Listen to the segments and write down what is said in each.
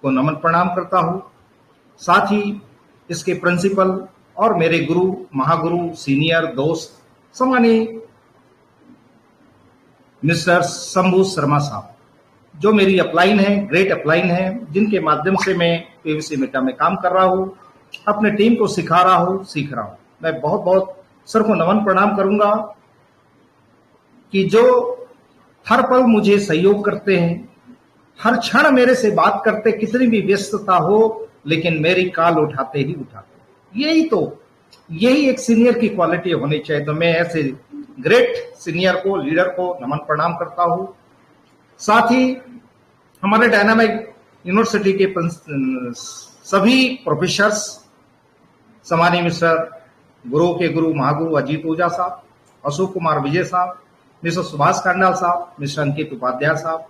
को नमन प्रणाम करता हूं। साथ ही इसके प्रिंसिपल और मेरे गुरु, महागुरु, सीनियर दोस्त सम्मानीय मिस्टर शंभू शर्मा साहब, जो मेरी अपलाइन है, ग्रेट अपलाइन है, जिनके माध्यम से मैं पीवीसी मेटा में काम कर रहा हूं, अपने टीम को सिखा रहा हूं, सीख रहा हूं। मैं बहुत बहुत सर को नमन प्रणाम करूंगा कि जो हर पल मुझे सहयोग करते हैं, हर क्षण मेरे से बात करते, कितनी भी व्यस्तता हो लेकिन मेरी कॉल उठाते ही उठाते। यही एक सीनियर की क्वालिटी होनी चाहिए। तो मैं ऐसे ग्रेट सीनियर को, लीडर को नमन प्रणाम करता हूं। साथ ही हमारे डायनामिक यूनिवर्सिटी के सभी प्रोफेसर्स, सम्मानीय मिस्टर गुरु के गुरु महागुरु अजीत ओझा साहब, अशोक कुमार विजय साहब, मिस्टर सुभाष कांडाल साहब, मिस्टर अंकित उपाध्याय साहब,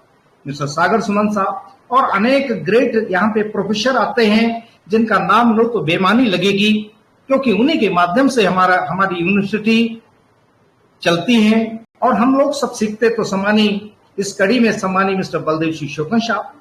मिस्टर सागर सुमन साहब और अनेक ग्रेट यहाँ पे प्रोफेसर आते हैं जिनका नाम लो तो बेमानी लगेगी, क्योंकि उन्हीं के माध्यम से हमारी यूनिवर्सिटी चलती है और हम लोग सब सीखते। तो सम्मानीय इस कड़ी में सम्मानीय मिस्टर बलदेव सिंह शोकन साहब,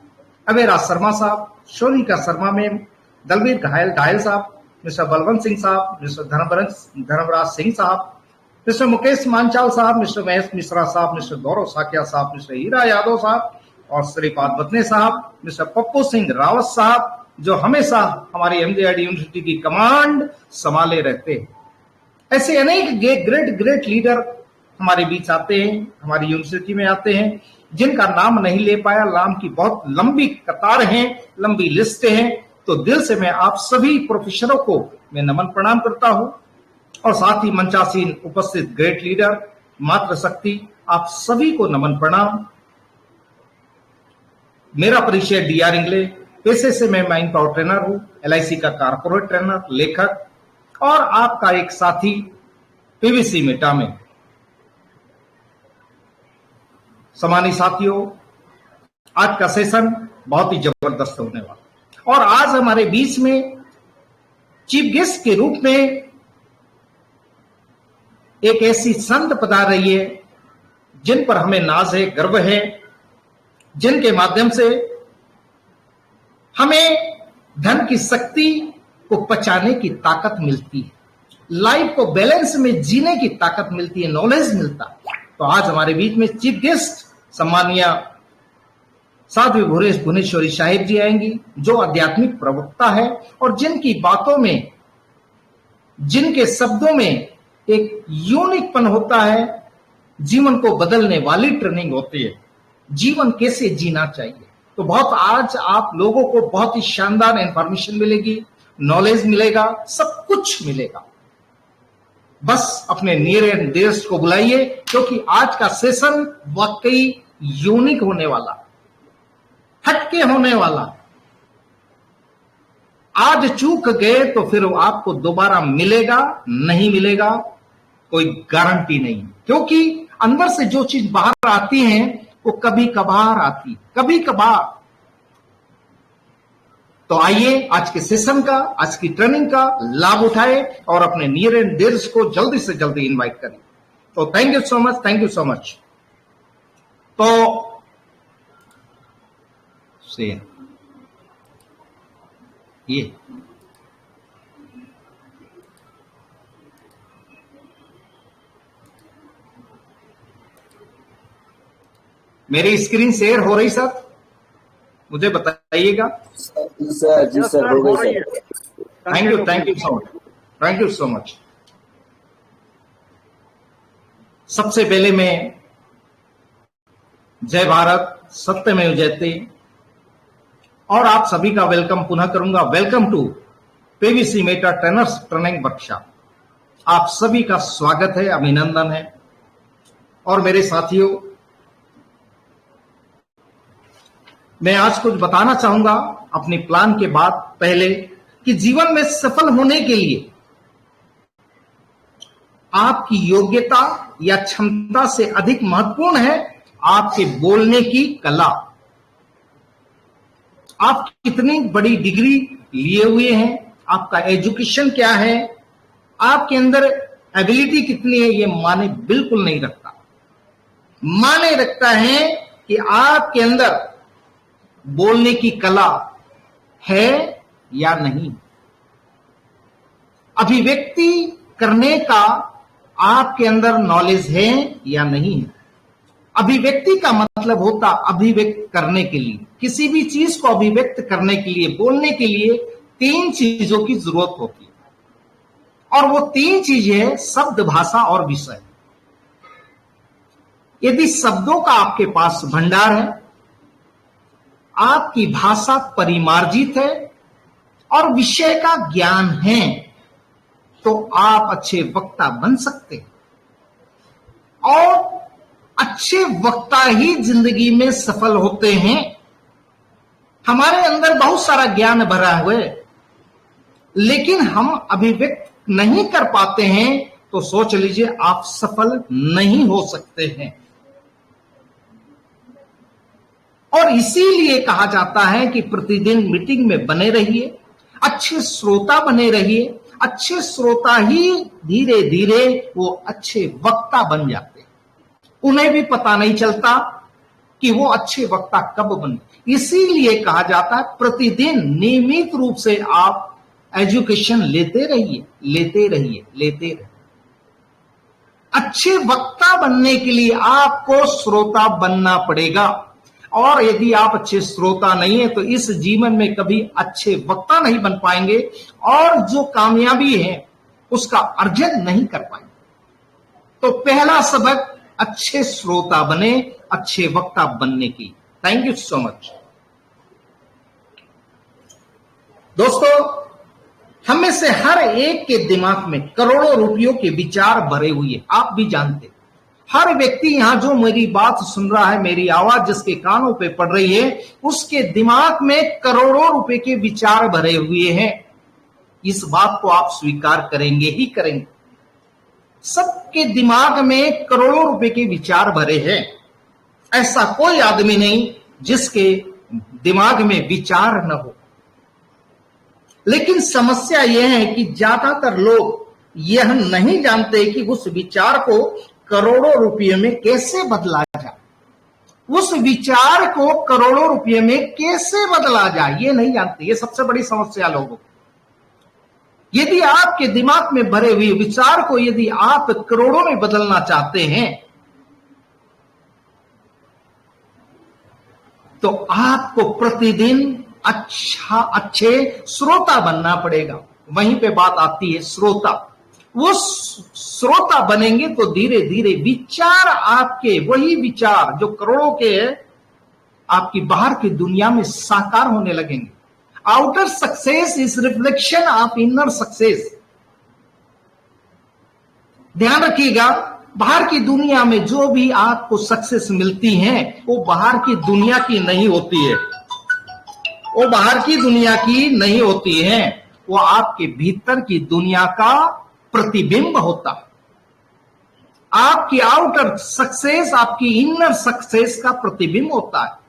अवेराज शर्मा साहब, सोनिका शर्मा मैम, दलवीर घायल साहब, मिस्टर बलवंत सिंह साहब, मिस्टर धर्मराज सिंह साहब, मिस्टर मुकेश मांचाल साहब, मिस्टर महेश मिश्रा साहब, मिस्टर गौरव साकिया साहब, मिस्टर हीरा यादव साहब और श्रीपाद बतने साहब, मिस्टर पप्पू सिंह रावत साहब, जो हमेशा हमारी एमजीआईडी यूनिवर्सिटी की कमांड संभाले रहते हैं। ऐसे अनेक ग्रेट लीडर हमारे बीच आते हैं, हमारी यूनिवर्सिटी में आते हैं, जिनका नाम नहीं ले पाया। नाम की बहुत लंबी कतार है, लंबी लिस्ट है। तो दिल से मैं आप सभी प्रोफेसरों को मैं नमन प्रणाम करता हूं और साथ ही मंचासीन उपस्थित ग्रेट लीडर, मातृशक्ति, आप सभी को नमन प्रणाम। मेरा परिचय डीआर इंगले, पेशे से मैं माइंड पावर ट्रेनर हूं, एलआईसी का कारपोरेट ट्रेनर, लेखक और आपका एक साथी पीवीसी मेटा में। सम्मानित साथियों, आज का सेशन बहुत ही जबरदस्त होने वाला और आज हमारे बीच में चीफ गेस्ट के रूप में एक ऐसी संत पधार रही है जिन पर हमें नाज है, गर्व है, जिनके माध्यम से हमें धन की शक्ति को पचाने की ताकत मिलती है, लाइफ को बैलेंस में जीने की ताकत मिलती है, नॉलेज मिलता है। तो आज हमारे बीच में चीफ गेस्ट सम्मानीय साध्वी भुवनेश्वरी साहिब जी आएंगी, जो आध्यात्मिक प्रवक्ता है और जिनकी बातों में, जिनके शब्दों में एक यूनिकपन होता है, जीवन को बदलने वाली ट्रेनिंग होती है, जीवन कैसे जीना चाहिए। तो बहुत आज आप लोगों को बहुत ही शानदार इंफॉर्मेशन मिलेगी, नॉलेज मिलेगा, सब कुछ मिलेगा। बस अपने नियर एंड डियरेस्ट को बुलाइए, क्योंकि आज का सेशन वाकई यूनिक होने वाला, हटके होने वाला। आज चूक गए तो फिर आपको दोबारा मिलेगा नहीं मिलेगा कोई गारंटी नहीं, क्योंकि अंदर से जो चीज बाहर आती है वो कभी कभार आती, कभी कभार। तो आइए आज के सेशन का, आज की ट्रेनिंग का लाभ उठाए और अपने नियर एंड डियरेस्ट को जल्दी से जल्दी इनवाइट करें। तो thank you so much, thank you so much. तो से ये मेरी स्क्रीन शेयर हो रही सर, मुझे बताइएगा। जी सर हो गई sir. Thank you so much, thank you so much. सबसे पहले मैं जय भारत, सत्यमेव जयते और आप सभी का वेलकम पुनः करूंगा। Welcome to PVC meta trainers training workshop. आप सभी का स्वागत है, अभिनंदन है। और मेरे साथियों, मैं आज कुछ बताना चाहूंगा अपनी प्लान के बाद पहले कि जीवन में सफल होने के लिए आपकी योग्यता या क्षमता से अधिक महत्वपूर्ण है आपके बोलने की कला। आप कितनी बड़ी डिग्री लिए हुए हैं, आपका एजुकेशन क्या है, आपके अंदर एबिलिटी कितनी है, ये माने बिल्कुल नहीं रखता। माने रखता है कि आपके अंदर बोलने की कला, है या नहीं। अभिव्यक्ति करने का आपके अंदर नॉलेज है या नहीं है। अभिव्यक्ति का मतलब होता अभिव्यक्त करने के लिए, किसी भी चीज को अभिव्यक्त करने के लिए, बोलने के लिए 3 चीजों की जरूरत होती है, और वो 3 चीजें हैं शब्द, भाषा और विषय। यदि शब्दों का आपके पास भंडार है, आपकी भाषा परिमार्जित है और विषय का ज्ञान है, तो आप अच्छे वक्ता बन सकते हैं। और अच्छे वक्ता ही जिंदगी में सफल होते हैं। हमारे अंदर बहुत सारा ज्ञान भरा हुआ है, लेकिन हम अभिव्यक्त नहीं कर पाते हैं, तो सोच लीजिए आप सफल नहीं हो सकते हैं। और इसीलिए कहा जाता है कि प्रतिदिन मीटिंग में बने रहिए, अच्छे श्रोता बने रहिए। अच्छे श्रोता ही धीरे धीरे वो अच्छे वक्ता बन जाते हैं। उन्हें भी पता नहीं चलता कि वो अच्छे वक्ता कब बने। इसीलिए कहा जाता है प्रतिदिन नियमित रूप से आप एजुकेशन लेते रहिए, लेते रहिए, लेते रहिए। अच्छे वक्ता बनने के लिए आपको श्रोता बनना पड़ेगा, और यदि आप अच्छे श्रोता नहीं है तो इस जीवन में कभी अच्छे वक्ता नहीं बन पाएंगे, और जो कामयाबी है उसका अर्जन नहीं कर पाएंगे। तो पहला सबक अच्छे श्रोता बने, अच्छे वक्ता बनने की। थैंक यू सो मच दोस्तों। हम में से हर एक के दिमाग में करोड़ों रुपयों के विचार भरे हुए, आप भी जानते। हर व्यक्ति यहां जो मेरी बात सुन रहा है, मेरी आवाज जिसके कानों पे पड़ रही है, उसके दिमाग में करोड़ों रुपए के विचार भरे हुए हैं। इस बात को आप स्वीकार करेंगे ही करेंगे। सबके दिमाग में करोड़ों रुपए के विचार भरे हैं। ऐसा कोई आदमी नहीं जिसके दिमाग में विचार न हो। लेकिन समस्या यह है कि ज्यादातर लोग यह नहीं जानते कि उस विचार को करोड़ों रुपये में कैसे बदला जाए। उस विचार को करोड़ों रुपये में कैसे बदला जाए ये नहीं जानते। ये सबसे बड़ी समस्या लोगों की। यदि आपके दिमाग में भरे हुए विचार को यदि आप करोड़ों में बदलना चाहते हैं, तो आपको प्रतिदिन अच्छे श्रोता बनना पड़ेगा। वहीं पे बात आती है श्रोता। वो श्रोता बनेंगे तो धीरे धीरे विचार आपके, वही विचार जो करोड़ों के हैं, आपकी बाहर की दुनिया में साकार होने लगेंगे। Outer success is reflection of inner success. ध्यान रखिएगा, बाहर की दुनिया में जो भी आपको सक्सेस मिलती है वो बाहर की दुनिया की नहीं होती है। वो बाहर की दुनिया की नहीं होती है, वो आपके भीतर की दुनिया का प्रतिबिंब होता है। आपकी आउटर सक्सेस आपकी इनर सक्सेस का प्रतिबिंब होता है।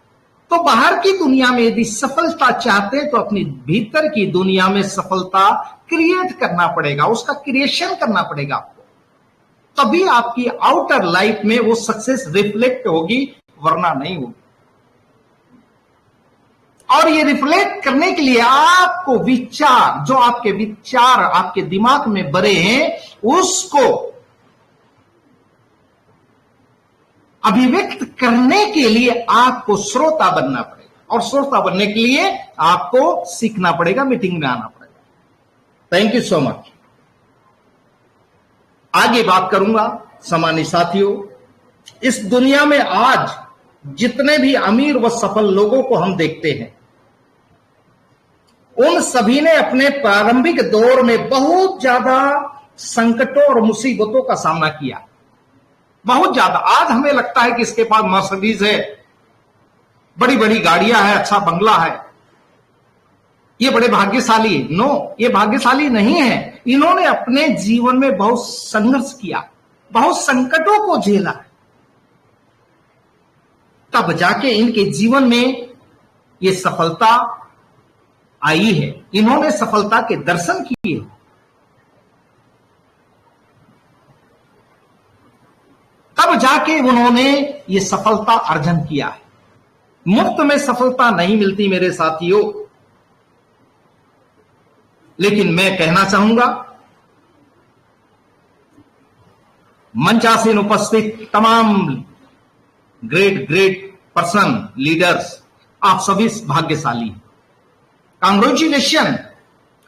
तो बाहर की दुनिया में यदि सफलता चाहते हैं तो अपनी भीतर की दुनिया में सफलता क्रिएट करना पड़ेगा, उसका क्रिएशन करना पड़ेगा आपको। तभी आपकी आउटर लाइफ में वो सक्सेस रिफ्लेक्ट होगी, वरना नहीं होगी। और ये रिफ्लेक्ट करने के लिए आपको विचार, जो आपके विचार आपके दिमाग में भरे हैं, उसको अभिव्यक्त करने के लिए आपको श्रोता बनना पड़ेगा। और श्रोता बनने के लिए आपको सीखना पड़ेगा, मीटिंग में आना पड़ेगा। Thank you so much. आगे बात करूंगा सम्मानित साथियों। इस दुनिया में आज जितने भी अमीर व सफल लोगों को हम देखते हैं, उन सभी ने अपने प्रारंभिक दौर में बहुत ज्यादा संकटों और मुसीबतों का सामना किया, बहुत ज्यादा। आज हमें लगता है कि इसके पास मर्सिडीज है, बड़ी बड़ी गाड़ियां है, अच्छा बंगला है, ये बड़े भाग्यशाली है। नो, ये भाग्यशाली नहीं है। इन्होंने अपने जीवन में बहुत संघर्ष किया, बहुत संकटों को झेला, तब जाके इनके जीवन में ये सफलता आई है। इन्होंने सफलता के दर्शन किए, तब जाके उन्होंने ये सफलता अर्जन किया है। मुफ्त में सफलता नहीं मिलती मेरे साथियों। लेकिन मैं कहना चाहूंगा मंचासीन उपस्थित तमाम ग्रेट पर्सन लीडर्स, आप सभी भाग्यशाली। कांग्रेचुलेशन,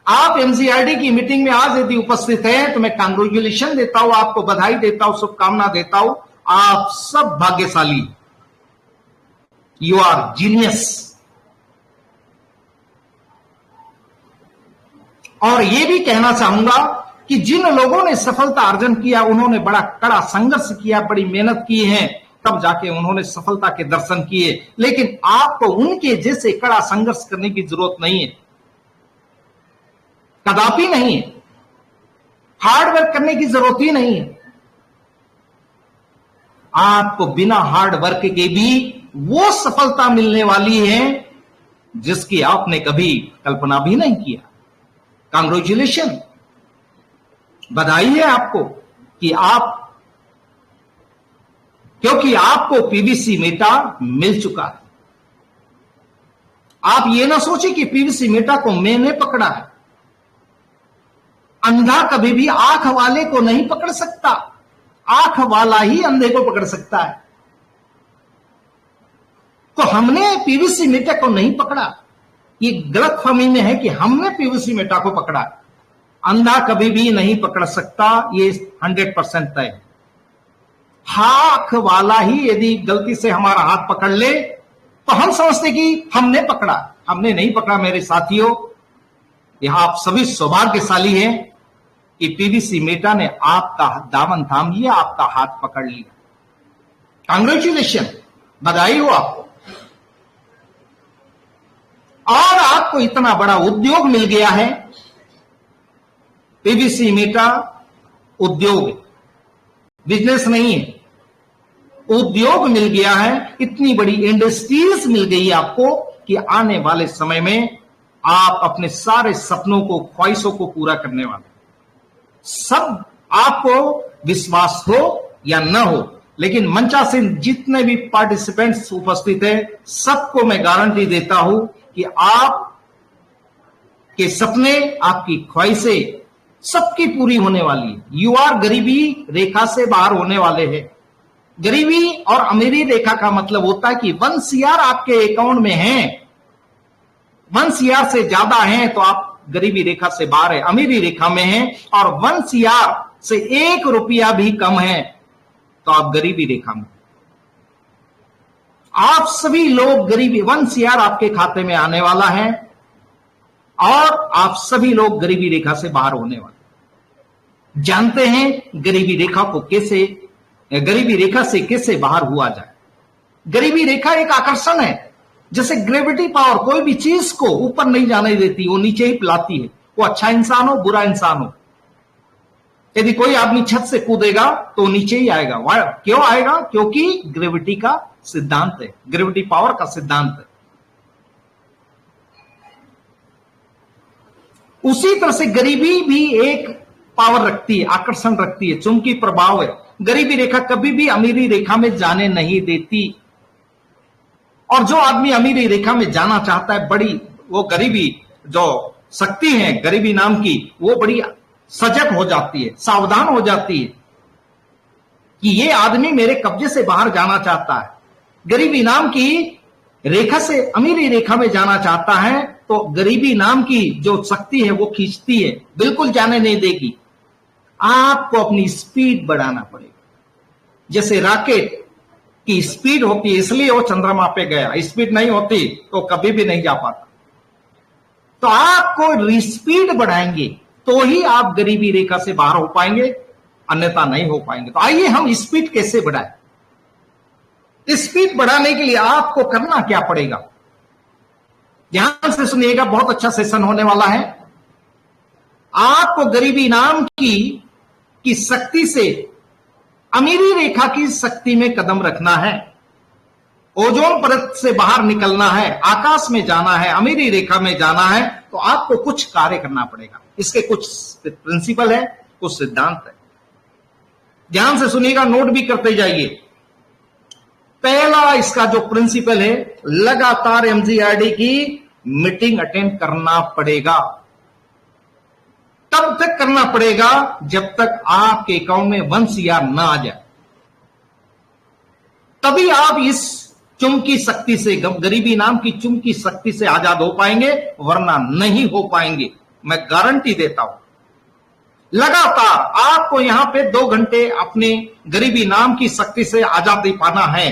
आप एमसीआरडी की मीटिंग में आज यदि उपस्थित हैं तो मैं कांग्रेचुलेशन देता हूं, आपको बधाई देता हूं, शुभकामना देता हूं। आप सब भाग्यशाली, यू आर जीनियस। और यह भी कहना चाहूंगा कि जिन लोगों ने सफलता अर्जन किया उन्होंने बड़ा कड़ा संघर्ष किया, बड़ी मेहनत की है, तब जाके उन्होंने सफलता के दर्शन किए। लेकिन आपको उनके जैसे कड़ा संघर्ष करने की जरूरत नहीं है, कदापि नहीं है। हार्ड वर्क करने की जरूरत ही नहीं है। आपको बिना हार्ड वर्क के भी वो सफलता मिलने वाली है जिसकी आपने कभी कल्पना भी नहीं किया। कांग्रेचुलेशन, बधाई है आपको कि क्योंकि आपको पीवीसी मेटा मिल चुका है। आप ये ना सोचिए कि पीवीसी मेटा को मैंने पकड़ा है। अंधा कभी भी आंख वाले को नहीं पकड़ सकता, आंख वाला ही अंधे को पकड़ सकता है। तो हमने पीवीसी मेटा को नहीं पकड़ा, ये गलतफहमी में है कि हमने पीवीसी मेटा को पकड़ा। अंधा कभी भी नहीं पकड़ सकता, ये 100% तय है। आंख वाला ही यदि गलती से हमारा हाथ पकड़ ले तो हम समझते कि हमने पकड़ा, हमने नहीं पकड़ा। मेरे साथियों, यहां आप सभी सौभाग्यशाली हैं कि पीवीसी मेटा ने आपका दामन थाम लिया, आपका हाथ पकड़ लिया। कांग्रेचुलेशन, बधाई हो आपको। और आपको इतना बड़ा उद्योग मिल गया है। पीवीसी मेटा उद्योग, बिजनेस नहीं है, उद्योग मिल गया है। इतनी बड़ी इंडस्ट्रीज मिल गई आपको कि आने वाले समय में आप अपने सारे सपनों को, ख्वाहिशों को पूरा करने वाले। सब आपको विश्वास हो या न हो, लेकिन मंचासीन जितने भी पार्टिसिपेंट्स उपस्थित है, सबको मैं गारंटी देता हूं कि आप के सपने, आपकी ख्वाहिशें सबकी पूरी होने वाली है। यू आर गरीबी रेखा से बाहर होने वाले हैं। गरीबी और अमीरी रेखा का मतलब होता है कि 1 CR आपके अकाउंट में है, 1 CR से ज्यादा है तो आप गरीबी रेखा से बाहर है, अमीरी रेखा में है। और 1 CR से 1 रुपया भी कम है तो आप गरीबी रेखा में। आप सभी लोग गरीबी, 1 CR आपके खाते में आने वाला है और आप सभी लोग गरीबी रेखा से बाहर होने वाले। जानते हैं गरीबी रेखा को कैसे, गरीबी रेखा से कैसे बाहर हुआ जाए। गरीबी रेखा एक आकर्षण है, जैसे ग्रेविटी पावर कोई भी चीज को ऊपर नहीं जाने देती, वो नीचे ही लाती है। वो अच्छा इंसान हो, बुरा इंसान हो, यदि कोई आदमी छत से कूदेगा तो नीचे ही आएगा। क्यों आएगा? क्योंकि ग्रेविटी का सिद्धांत है, ग्रेविटी पावर का सिद्धांत है। उसी तरह से गरीबी भी एक पावर रखती है, आकर्षण रखती है, चुंबकीय प्रभाव है। गरीबी रेखा कभी भी अमीरी रेखा में जाने नहीं देती। और जो आदमी अमीरी रेखा में जाना चाहता है, बड़ी वो गरीबी जो शक्ति है गरीबी नाम की, वो बड़ी सजग हो जाती है, सावधान हो जाती है कि ये आदमी मेरे कब्जे से बाहर जाना चाहता है। गरीबी नाम की रेखा से अमीरी रेखा में जाना चाहता है तो गरीबी नाम की जो शक्ति है वो खींचती है, बिल्कुल जाने नहीं देगी। आपको अपनी स्पीड बढ़ाना पड़ेगा। जैसे रॉकेट की स्पीड होती है इसलिए वो चंद्रमा पे गया, स्पीड नहीं होती तो कभी भी नहीं जा पाता। तो आपको स्पीड बढ़ाएंगे तो ही आप गरीबी रेखा से बाहर हो पाएंगे, अन्यथा नहीं हो पाएंगे। तो आइए हम स्पीड कैसे बढ़ाएं। स्पीड बढ़ाने के लिए आपको करना क्या पड़ेगा, ध्यान से सुनिएगा, बहुत अच्छा सेशन होने वाला है। आपको गरीबी नाम की शक्ति से अमीरी रेखा की शक्ति में कदम रखना है, ओजोन परत से बाहर निकलना है, आकाश में जाना है, अमीरी रेखा में जाना है। तो आपको कुछ कार्य करना पड़ेगा। इसके कुछ प्रिंसिपल है, कुछ सिद्धांत है। ध्यान से सुनिएगा, नोट भी करते जाइए। पहला इसका जो प्रिंसिपल है, लगातार एमजीआरडी की मीटिंग अटेंड करना पड़ेगा। तब तक करना पड़ेगा जब तक आपके अकाउंट में 1 CR ना आ जाए। तभी आप इस चुम की शक्ति से, गरीबी नाम की चुम की शक्ति से आजाद हो पाएंगे, वरना नहीं हो पाएंगे। मैं गारंटी देता हूं। लगातार आपको यहां पे 2 घंटे अपने गरीबी नाम की शक्ति से आजादी पाना है।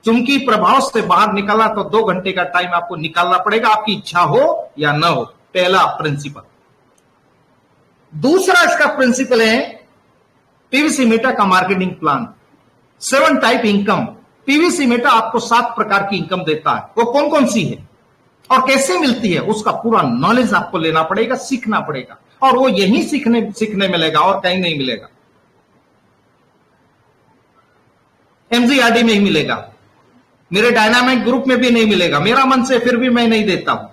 चुंबकीय प्रभाव से बाहर निकलना तो 2 घंटे का टाइम आपको निकालना पड़ेगा, आपकी इच्छा हो या ना हो। पहला प्रिंसिपल। दूसरा इसका प्रिंसिपल है पीवीसी मेटा का marketing plan. 7 type income. PVC Meta आपको 7 प्रकार की इनकम देता है। वो कौन कौन सी है और कैसे मिलती है, उसका पूरा नॉलेज आपको लेना पड़ेगा, सीखना पड़ेगा। और वो यही सीखने मिलेगा और कहीं नहीं मिलेगा। एमजीआरडी में ही मिलेगा, मेरे डायनामिक ग्रुप में भी नहीं मिलेगा। मेरा मन से फिर भी मैं नहीं देता हूं।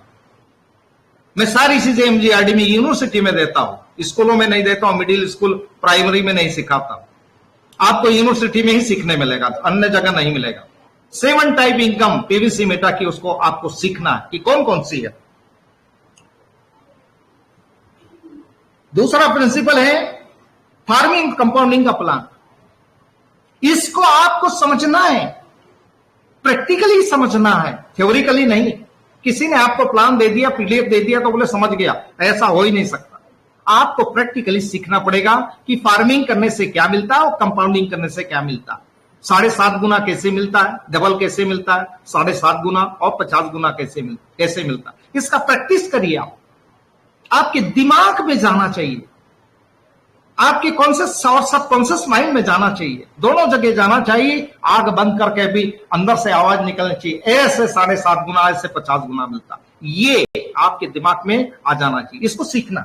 मैं सारी चीजें एमजीआरडी में, यूनिवर्सिटी में देता हूं, स्कूलों में नहीं देता हूं, मिडिल स्कूल प्राइमरी में नहीं सिखाता। आपको यूनिवर्सिटी में ही सीखने मिलेगा, अन्य जगह नहीं मिलेगा। 7 टाइप इनकम पीवीसी मेटा की, उसको आपको सीखना है कि कौन कौन सी है। दूसरा प्रिंसिपल है फार्मिंग कंपाउंडिंग का प्लान। इसको आपको समझना है, प्रैक्टिकली समझना है, थ्योरिकली नहीं। किसी ने आपको प्लान दे दिया, पीडीएफ दे दिया तो बोले समझ गया, ऐसा हो ही नहीं सकता। आपको प्रैक्टिकली सीखना पड़ेगा कि फार्मिंग करने से क्या मिलता है और कंपाउंडिंग करने से क्या मिलता है। 7.5 गुना कैसे मिलता है, डबल कैसे मिलता है, 7.5 गुना और 50 गुना कैसे मिलता है। इसका प्रैक्टिस करिए। आपके दिमाग में जाना चाहिए, आपके कॉन्शियस और सबकॉन्शियस माइंड में जाना चाहिए, दोनों जगह जाना चाहिए। आग बंद करके भी अंदर से आवाज निकलनी चाहिए, ऐसे 7.5 गुना, ऐसे 50 गुना मिलता। ये आपके दिमाग में आ जाना चाहिए, इसको सीखना।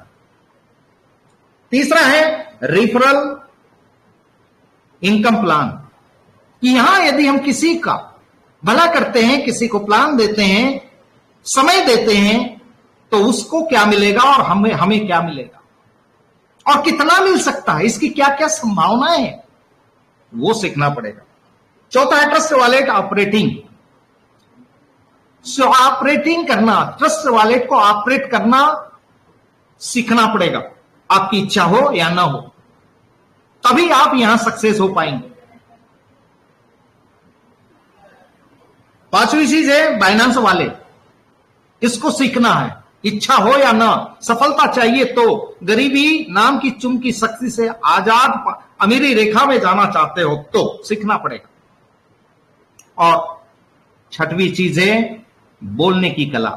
तीसरा है रेफरल इनकम प्लान, कि यहां यदि हम किसी का भला करते हैं, किसी को प्लान देते हैं, समय देते हैं, तो उसको क्या मिलेगा और हमें क्या मिलेगा और कितना मिल सकता है, इसकी क्या क्या संभावनाएं हैं, वो सीखना पड़ेगा। चौथा है ट्रस्ट वॉलेट ऑपरेटिंग। ऑपरेटिंग करना, ट्रस्ट वॉलेट को ऑपरेट करना सीखना पड़ेगा, आपकी इच्छा हो या ना हो, तभी आप यहां सक्सेस हो पाएंगे। 5वीं चीज है बाइनेंस वॉलेट। इसको सीखना है, इच्छा हो या ना। सफलता चाहिए तो गरीबी नाम की चुम की शक्ति से आजाद अमीरी रेखा में जाना चाहते हो तो सीखना पड़ेगा। और 6वीं चीज है बोलने की कला।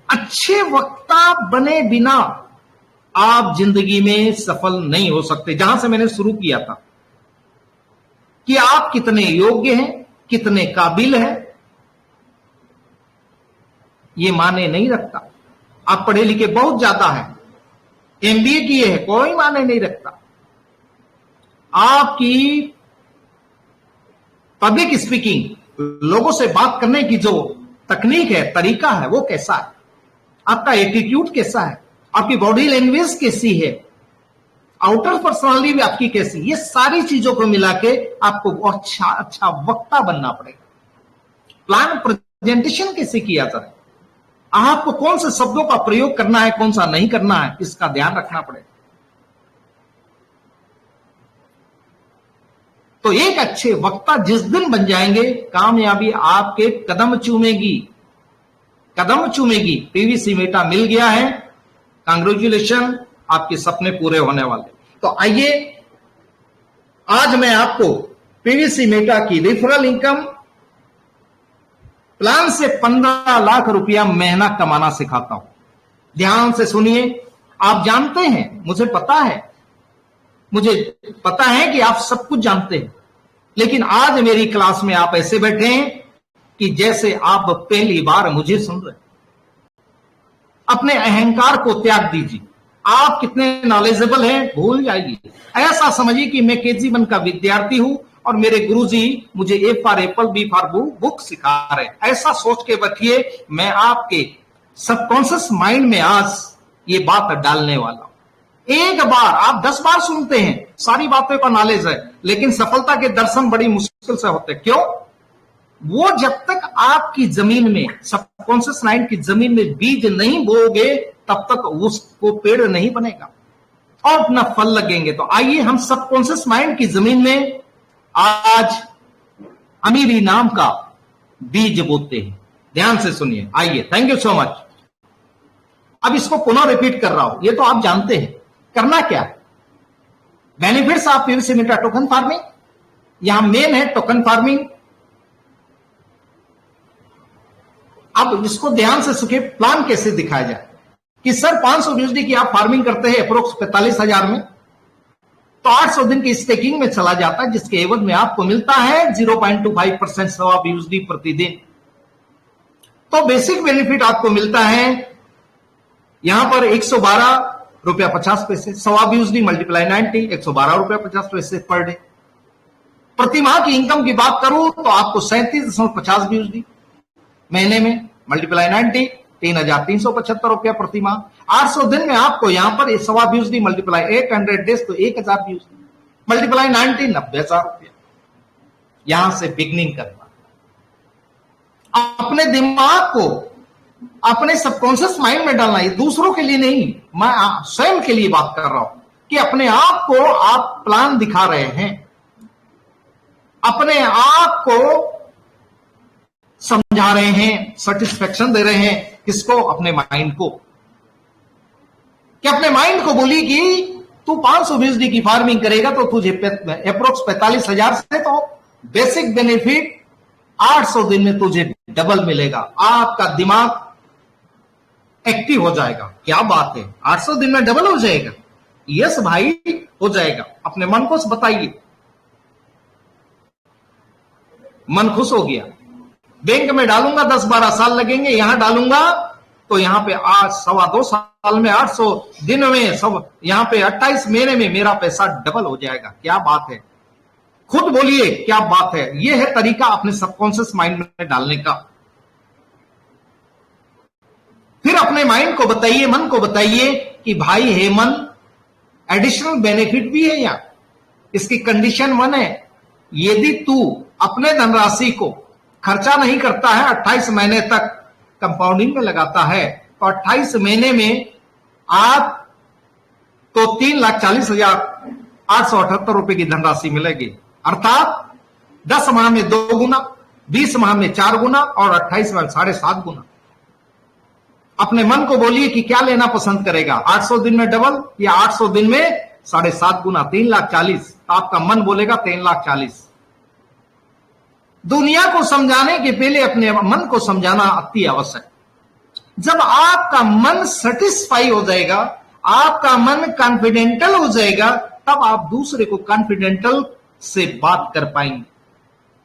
अच्छे वक्ता बने बिना आप जिंदगी में सफल नहीं हो सकते। जहां से मैंने शुरू किया था कि आप कितने योग्य हैं, कितने काबिल हैं, ये माने नहीं रखता। आप पढ़े लिखे बहुत ज्यादा है, एमबीए किए हैं, कोई माने नहीं रखता। आपकी पब्लिक स्पीकिंग, लोगों से बात करने की जो तकनीक है, तरीका है, वो कैसा है, आपका एटीट्यूड कैसा है, आपकी बॉडी लैंग्वेज कैसी है, आउटर पर्सनालिटी भी आपकी कैसी, ये सारी चीजों को मिला के आपको अच्छा वक्ता बनना पड़ेगा। प्लान प्रेजेंटेशन कैसे किया जाए, आपको कौन से शब्दों का प्रयोग करना है, कौन सा नहीं करना है, इसका ध्यान रखना पड़ेगा। तो एक अच्छे वक्ता जिस दिन बन जाएंगे, कामयाबी आपके कदम चूमेगी, कदम चूमेगी। पीवीसी मेटा मिल गया है, कांग्रेचुलेशन, आपके सपने पूरे होने वाले। तो आइए आज मैं आपको पीवीसी मेटा की रेफरल इनकम प्लान से 15 लाख रुपया महीना कमाना सिखाता हूं। ध्यान से सुनिए। आप जानते हैं, मुझे पता है कि आप सब कुछ जानते हैं, लेकिन आज मेरी क्लास में आप ऐसे बैठे हैं कि जैसे आप पहली बार मुझे सुन रहे हैं। अपने अहंकार को त्याग दीजिए। आप कितने नॉलेजेबल हैं भूल जाइए। ऐसा समझिए कि मैं KG1 का विद्यार्थी हूं और मेरे गुरुजी मुझे A for Apple, B for book सिखा रहे हैं। ऐसा सोच के बैठिए। मैं आपके सबकॉन्शियस माइंड में आज ये बात डालने वाला हूं। एक बार आप 10 बार सुनते हैं, सारी बातों का नॉलेज है, लेकिन सफलता के दर्शन बड़ी मुश्किल से होते हैं। क्यों? वो जब तक आपकी जमीन में, सबकॉन्शियस माइंड की जमीन में बीज नहीं बोओगे, तब तक उसको पेड़ नहीं बनेगा और न फल लगेंगे। तो आइए हम सबकॉन्शियस माइंड की जमीन में आज अमीरी नाम का बीज बोते हैं। ध्यान से सुनिए, आइए। Thank you so much. अब इसको पुनः रिपीट कर रहा हूं, ये तो आप जानते हैं। करना क्या है? Benefits of PVC meta token farming, यहां मेन है टोकन फार्मिंग। अब इसको ध्यान से सुनिए, प्लान कैसे दिखाया जाए कि सर 500 यूएसडी की आप फार्मिंग करते हैं अप्रोक्स 45,000 में, तो 800 दिन की स्टेकिंग में चला जाता है, जिसके एवज में आपको मिलता है 0.25% सवा यूएसडी प्रतिदिन। तो बेसिक बेनिफिट आपको मिलता है यहां पर 112 रुपया 50 पैसे, सवा यूएसडी मल्टीप्लाई 90, 112 रुपया 50 पैसे पर डे। प्रति माह की इनकम की बात करूं तो आपको 37.50 यूएसडी महीने में मल्टीप्लाई 90, 3,375 रुपया प्रति माह। 800 दिन में आपको यहां पर सवा यूएसडी मल्टीप्लाई 800 डेज तो 1,000 यूएसडी मल्टीप्लाई 90, 90,000 रुपया। यहां से बिगनिंग करना, अपने दिमाग को अपने सबकॉन्शियस माइंड में डालना। ये दूसरों के लिए नहीं, मैं स्वयं के लिए बात कर रहा हूं कि अपने आप को आप प्लान दिखा रहे हैं, अपने आप को समझा रहे हैं, सेटिस्फेक्शन दे रहे हैं। किसको? अपने माइंड को। कि अपने माइंड को बोली कि तू 500 यूएसडी की फार्मिंग करेगा तो तुझे अप्रोक्स 45,000 से तो बेसिक बेनिफिट 800 दिन में तुझे डबल मिलेगा। आपका दिमाग एक्टिव हो जाएगा। क्या बात है, 800 दिन में डबल हो जाएगा? यस भाई, हो जाएगा। अपने मन को बताइए। मन खुश हो गया। बैंक में डालूंगा 10-12 साल लगेंगे, यहां डालूंगा तो यहां पे आज 2.25 साल में 800 दिन में सब यहां पे 28 महीने में मेरा पैसा डबल हो जाएगा। क्या बात है, खुद बोलिए क्या बात है। यह है तरीका अपने सबकॉन्शियस माइंड में डालने का। फिर अपने माइंड को बताइए, मन को बताइए कि भाई हे मन, एडिशनल बेनिफिट भी है यहां। इसकी कंडीशन 1 है, यदि तू अपने धनराशि को खर्चा नहीं करता है, 28 महीने तक कंपाउंडिंग में लगाता है, तो 28 महीने में आप तो 3,40,878 रुपए की धनराशि मिलेगी। अर्थात 10 माह में 2 गुना, 20 माह में 4 गुना और 28 माह में 7.5 गुना। अपने मन को बोलिए कि क्या लेना पसंद करेगा, 800 दिन में डबल या 800 दिन में 7.5 गुना, 3,40,000। तो आपका मन बोलेगा 3,40,000। दुनिया को समझाने के पहले अपने मन को समझाना अति आवश्यक। जब आपका मन सेटिस्फाई हो जाएगा, आपका मन कॉन्फिडेंटल हो जाएगा, तब आप दूसरे को कॉन्फिडेंटल से बात कर पाएंगे।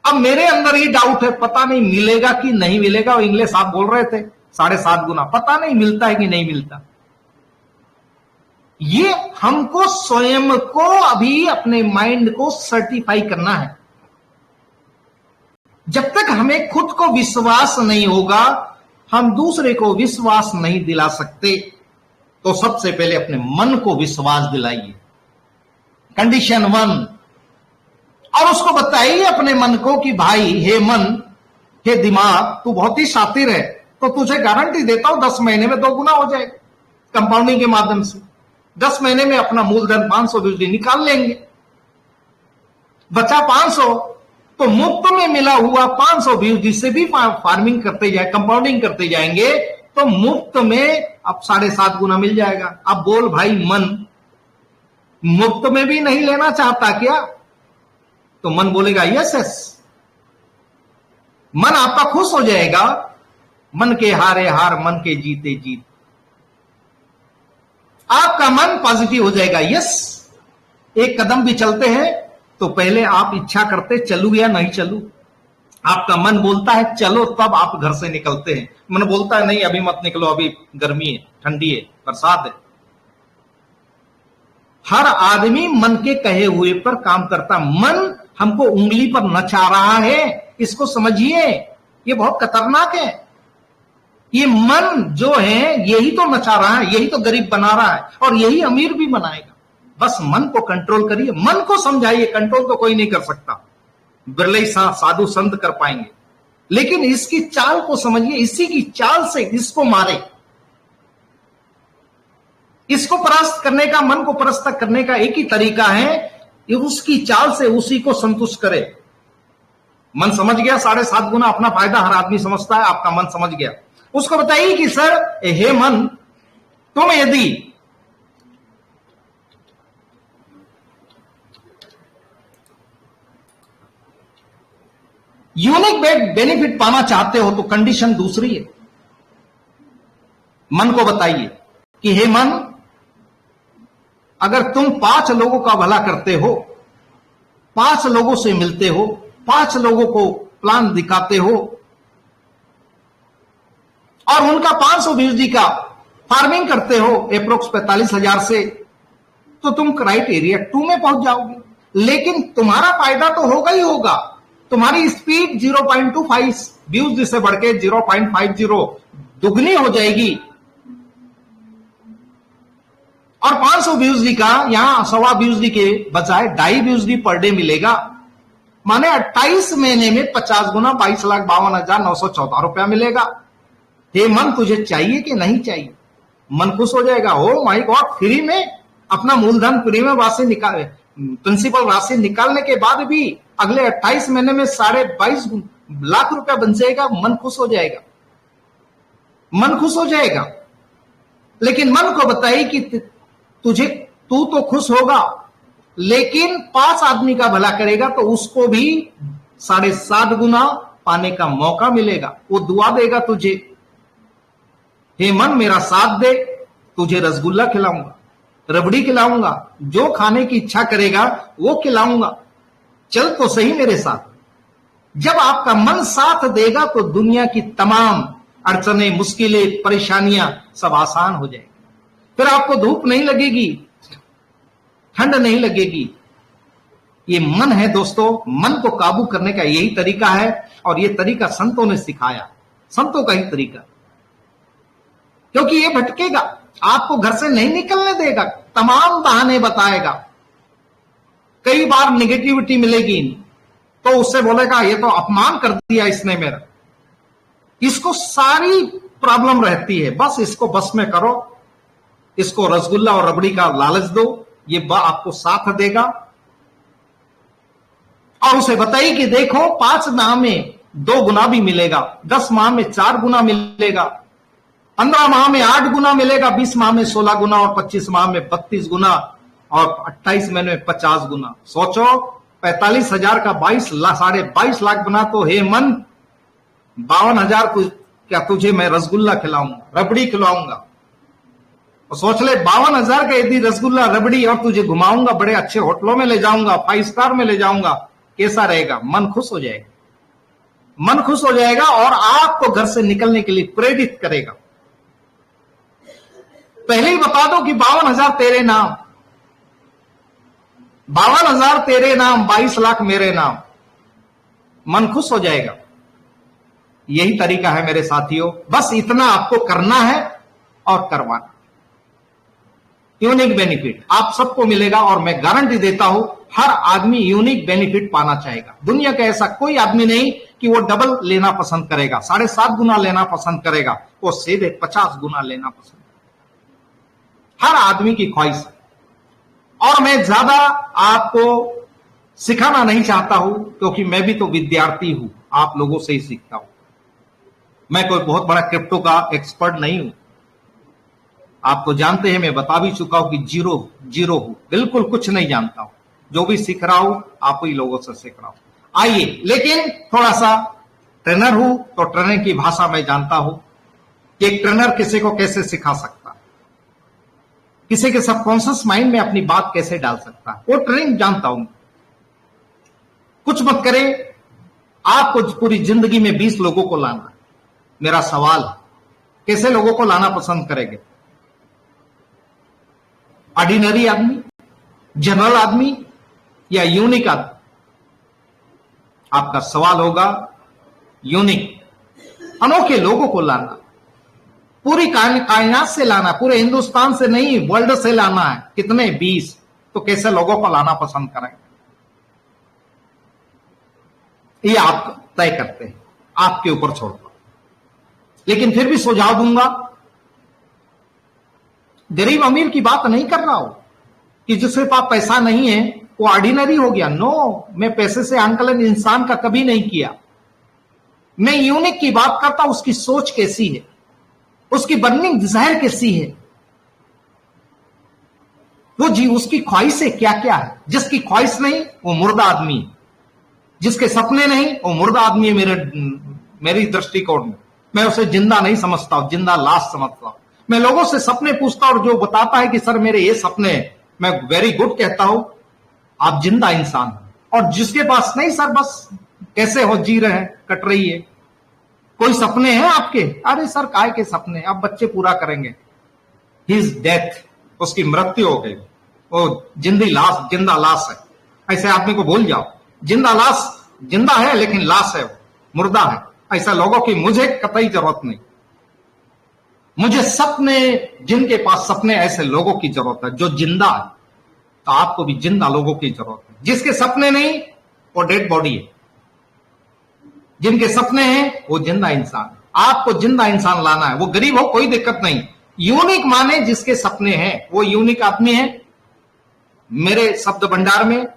अब मेरे अंदर ही डाउट है, पता नहीं मिलेगा कि नहीं मिलेगा। और इंग्लिश आप बोल रहे थे 7.5 गुना, पता नहीं मिलता है कि नहीं मिलता। ये हमको स्वयं को अभी अपने माइंड को सर्टिफाई करना है। जब तक हमें खुद को विश्वास नहीं होगा, हम दूसरे को विश्वास नहीं दिला सकते। तो सबसे पहले अपने मन को विश्वास दिलाइए, कंडीशन 1। और उसको बताइए अपने मन को कि भाई हे मन, हे दिमाग, तू बहुत ही शातिर है, तो तुझे गारंटी देता हूं 10 महीने में 2 गुना हो जाएगा कंपाउंडिंग के माध्यम से। 10 महीने में अपना मूलधन 500 यूएसडी निकाल लेंगे, बचा 500, तो मुफ्त में मिला हुआ 500 यूएसडी से भी फार्मिंग करते जाए, कंपाउंडिंग करते जाएंगे, तो मुफ्त में अब 7.5 गुना मिल जाएगा। अब बोल भाई मन, मुफ्त में भी नहीं लेना चाहता क्या? तो मन बोलेगा यस यस। मन आपका खुश हो जाएगा। मन के हारे हार, मन के जीते जीत। आपका मन पॉजिटिव हो जाएगा। यस, एक कदम भी चलते हैं तो पहले आप इच्छा करते चलूं या नहीं चलूं। आपका मन बोलता है चलो, तब आप घर से निकलते हैं। मन बोलता है नहीं अभी मत निकलो, अभी गर्मी है, ठंडी है, बरसात है। हर आदमी मन के कहे हुए पर काम करता। मन हमको उंगली पर नचा रहा है, इसको समझिए, ये बहुत खतरनाक है। ये मन जो है यही तो नचा रहा है, यही तो गरीब बना रहा है और यही अमीर भी बनाएगा। बस मन को कंट्रोल करिए, मन को समझाइए। कंट्रोल तो कोई नहीं कर सकता, बिरले साधु संत कर पाएंगे, लेकिन इसकी चाल को समझिए। इसी की चाल से इसको मारे। इसको परास्त करने का, मन को परास्त करने का एक ही तरीका है कि उसकी चाल से उसी को संतुष्ट करे। मन समझ गया 7.5 गुना अपना फायदा हर आदमी समझता है, आपका मन समझ गया। उसको बताइए कि सर हे मन, तुम यदि यूनिक बेनिफिट पाना चाहते हो तो कंडीशन दूसरी है। मन को बताइए कि हे मन, अगर तुम 5 लोगों का भला करते हो, 5 लोगों से मिलते हो, 5 लोगों को प्लान दिखाते हो और उनका 500 बीज का फार्मिंग करते हो अप्रोक्स 45,000 से, तो तुम क्राइटेरिया 2 में पहुंच जाओगे। लेकिन तुम्हारा फायदा तो होगा ही होगा। तुम्हारी स्पीड 0.25 व्यूज से बढ़ के 0.50 दुगनी हो जाएगी और 500 व्यूज का यहां 1.25 व्यूज के बजाय 2.5 व्यूज पर डे मिलेगा। माने 28 महीने में 50 गुना 22,52,914 रुपया मिलेगा। हे मन, तुझे चाहिए कि नहीं चाहिए? मन खुश हो जाएगा। ओ माय गॉड, फ्री में अपना मूलधन फ्री में राशि निकाल, प्रिंसिपल राशि निकालने के बाद भी अगले 28 महीने में 22.5 लाख रुपया बन जाएगा। मन खुश हो जाएगा, मन खुश हो जाएगा। लेकिन मन को बताइए कि तू तो खुश होगा, लेकिन 5 आदमी का भला करेगा तो उसको भी 7.5 गुना पाने का मौका मिलेगा। वो दुआ देगा तुझे, हे मन मेरा साथ दे, तुझे रसगुल्ला खिलाऊंगा, रबड़ी खिलाऊंगा, जो खाने की इच्छा करेगा वो खिलाऊंगा, चल तो सही मेरे साथ। जब आपका मन साथ देगा तो दुनिया की तमाम अड़चने, मुश्किलें, परेशानियां सब आसान हो जाएगी। फिर आपको धूप नहीं लगेगी, ठंड नहीं लगेगी। ये मन है दोस्तों, मन को काबू करने का यही तरीका है और ये तरीका संतों ने सिखाया, संतों का ही तरीका। क्योंकि ये भटकेगा, आपको घर से नहीं निकलने देगा, तमाम बहाने बताएगा। कई बार नेगेटिविटी मिलेगी तो उससे बोलेगा ये तो अपमान कर दिया इसने मेरा। इसको सारी प्रॉब्लम रहती है, बस इसको बस में करो, इसको रसगुल्ला और रबड़ी का लालच दो, ये आपको साथ देगा। और उसे बताइए कि देखो 5 माह में 2 गुना भी मिलेगा, 10 माह में 4 गुना मिलेगा, 15 माह में 8 गुना मिलेगा, 20 माह में 16 गुना और 25 माह में 32 गुना और 28 महीने में 50 गुना। सोचो 45,000 का 22 लाख बना तो हे मन 52,000 क्या तुझे मैं रसगुल्ला खिलाऊंगा, रबड़ी खिलाऊंगा। और सोच ले 52,000 का यदि रसगुल्ला रबड़ी और तुझे घुमाऊंगा, बड़े अच्छे होटलों में ले जाऊंगा, 5 स्टार में ले जाऊंगा, कैसा रहेगा? मन खुश हो जाएगा, मन खुश हो जाएगा और आपको घर से निकलने के लिए प्रेरित करेगा। पहले ही बता दो कि 52,000 तेरे नाम, 52,000 तेरे नाम, 22 लाख मेरे नाम, मन खुश हो जाएगा। यही तरीका है मेरे साथियों, बस इतना आपको करना है और करवाना। यूनिक बेनिफिट आप सबको मिलेगा और मैं गारंटी देता हूं हर आदमी यूनिक बेनिफिट पाना चाहेगा। दुनिया का ऐसा कोई आदमी नहीं कि वो डबल लेना पसंद करेगा, 7.5 गुना लेना पसंद करेगा, वो सीधे 50 गुना लेना पसंद, हर आदमी की ख्वाहिश है। और मैं ज्यादा आपको सिखाना नहीं चाहता हूं क्योंकि मैं भी तो विद्यार्थी हूं, आप लोगों से ही सीखता हूं। मैं कोई बहुत बड़ा क्रिप्टो का एक्सपर्ट नहीं हूं, आप तो जानते हैं, मैं बता भी चुका हूं कि जीरो हूं, बिल्कुल कुछ नहीं जानता हूं। जो भी सीख रहा हूं आप ही लोगों से सीख रहा हूं। आइए, लेकिन थोड़ा सा ट्रेनर हूं तो ट्रेनर की भाषा मैं जानता हूं कि एक ट्रेनर किसी को कैसे सिखा सकता है, किसी के सबकॉन्शियस माइंड में अपनी बात कैसे डाल सकता है, वो ट्रेनिंग जानता हूं। कुछ मत करे, आपको पूरी जिंदगी में 20 लोगों को लाना है। मेरा सवाल है, कैसे लोगों को लाना पसंद करेंगे? ऑर्डिनरी आदमी, जनरल आदमी या यूनिक आदमी? आपका सवाल होगा यूनिक, अनोखे लोगों को लाना, पूरी कायनात से लाना, पूरे हिंदुस्तान से नहीं, वर्ल्ड से लाना है। कितने? 20। तो कैसे लोगों को लाना पसंद करेंगे? ये आप तय करते हैं, आपके ऊपर छोड़ता हूं। लेकिन फिर भी सुझाव दूंगा, गरीब अमीर की बात नहीं कर रहा हूं कि जिसके पास पैसा नहीं है वो ऑर्डिनरी हो गया। नो, मैं पैसे से आंकलन इंसान का कभी नहीं किया। मैं यूनिक की बात करता हूं, उसकी सोच कैसी है, उसकी बर्निंग डिजायर कैसी है, वो जी उसकी ख्वाहिशें क्या क्या है। जिसकी ख्वाहिश नहीं वो मुर्दा आदमी है, जिसके सपने नहीं वो मुर्दा आदमी है। मेरी दृष्टिकोण में मैं उसे जिंदा नहीं समझता हूं, जिंदा लाश समझता हूं। मैं लोगों से सपने पूछता हूं और जो बताता है कि सर मेरे ये सपने हैं, मैं वेरी गुड कहता हूं, आप जिंदा इंसान। और जिसके पास नहीं, सर बस कैसे हो जी रहे हैं, कट रही है। कोई सपने हैं आपके? अरे सर काय के सपने, आप बच्चे पूरा करेंगे। हिज डेथ, उसकी मृत्यु हो गई, वो जिंदा लाश है। ऐसे आदमी को भूल जाओ। जिंदा लाश जिंदा है लेकिन लाश है, मुर्दा है। ऐसा लोगों की मुझे कतई जरूरत नहीं। मुझे सपने, जिनके पास सपने, ऐसे लोगों की जरूरत है जो जिंदा है। तो आपको भी जिंदा लोगों की जरूरत है। जिसके सपने नहीं वो डेड बॉडी है, जिनके सपने हैं वो जिंदा इंसान है। आपको जिंदा इंसान लाना है, वो गरीब हो कोई दिक्कत नहीं। यूनिक माने जिसके सपने हैं वो यूनिक आदमी है मेरे शब्द भंडार में।